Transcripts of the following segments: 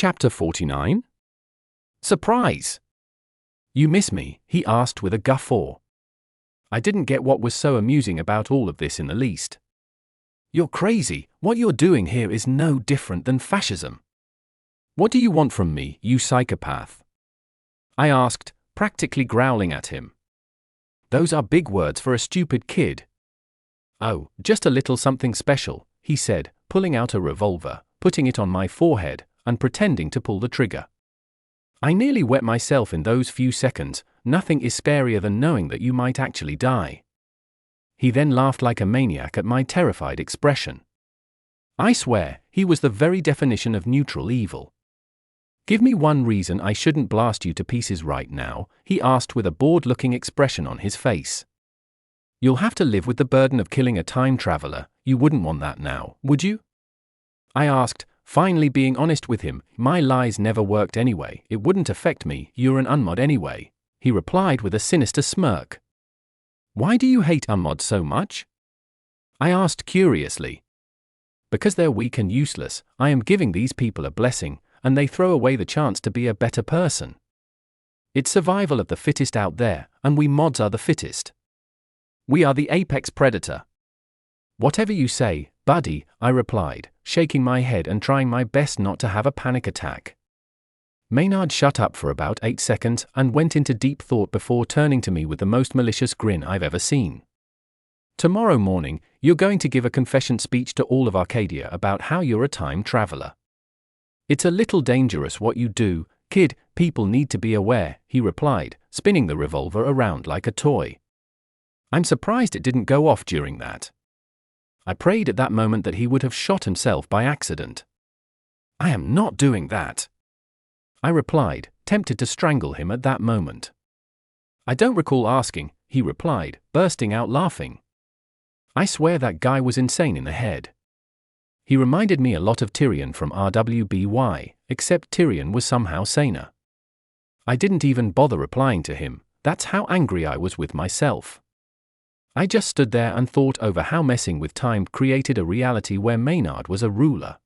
Chapter 49? Surprise! You miss me? He asked with a guffaw. I didn't get what was so amusing about all of this in the least. You're crazy. What you're doing here is no different than fascism. What do you want from me, you psychopath? I asked, practically growling at him. Those are big words for a stupid kid. Oh, just a little something special, he said, pulling out a revolver, putting it on my forehead, and pretending to pull the trigger. I nearly wet myself in those few seconds. Nothing is scarier than knowing that you might actually die. He then laughed like a maniac at my terrified expression. I swear, he was the very definition of neutral evil. Give me one reason I shouldn't blast you to pieces right now, he asked with a bored-looking expression on his face. You'll have to live with the burden of killing a time traveler. You wouldn't want that now, would you? I asked, finally being honest with him. My lies never worked anyway. It wouldn't affect me. You're an unmod anyway, he replied with a sinister smirk. Why do you hate unmod so much? I asked curiously. Because they're weak and useless. I am giving these people a blessing, and they throw away the chance to be a better person. It's survival of the fittest out there, and we mods are the fittest. We are the apex predator. Whatever you say, buddy, I replied, shaking my head and trying my best not to have a panic attack. Maynard shut up for about 8 seconds and went into deep thought before turning to me with the most malicious grin I've ever seen. Tomorrow morning, you're going to give a confession speech to all of Arcadia about how you're a time traveler. It's a little dangerous what you do, kid. People need to be aware, he replied, spinning the revolver around like a toy. I'm surprised it didn't go off during that. I prayed at that moment that he would have shot himself by accident. I am not doing that, I replied, tempted to strangle him at that moment. I don't recall asking, he replied, bursting out laughing. I swear that guy was insane in the head. He reminded me a lot of Tyrion from RWBY, except Tyrion was somehow saner. I didn't even bother replying to him. That's how angry I was with myself. I just stood there and thought over how messing with time created a reality where Maynard was a ruler.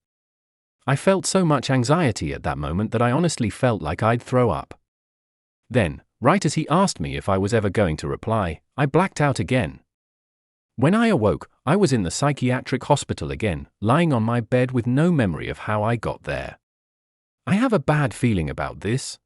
I felt so much anxiety at that moment that I honestly felt like I'd throw up. Then, right as he asked me if I was ever going to reply, I blacked out again. When I awoke, I was in the psychiatric hospital again, lying on my bed with no memory of how I got there. I have a bad feeling about this.